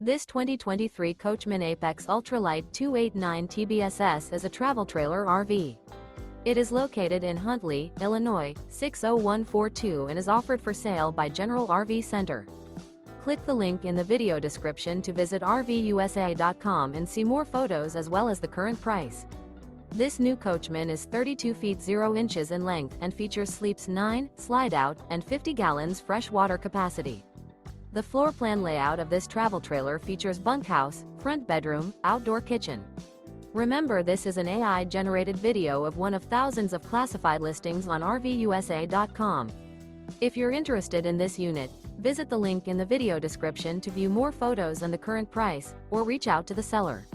This 2023 Coachmen Apex Ultra-Lite 289 TBSS is a travel trailer RV. It is located in Huntley, Illinois, 60142 and is offered for sale by General RV Center. Click the link in the video description to visit RVUSA.com and see more photos as well as the current price. This new Coachmen is 32 feet 0 inches in length and features sleeps 9, slide-out, and 50 gallons fresh water capacity. The floor plan layout of this travel trailer features bunkhouse, front bedroom, outdoor kitchen. Remember, this is an AI-generated video of one of thousands of classified listings on RVUSA.com. If you're interested in this unit, visit the link in the video description to view more photos and the current price, or reach out to the seller.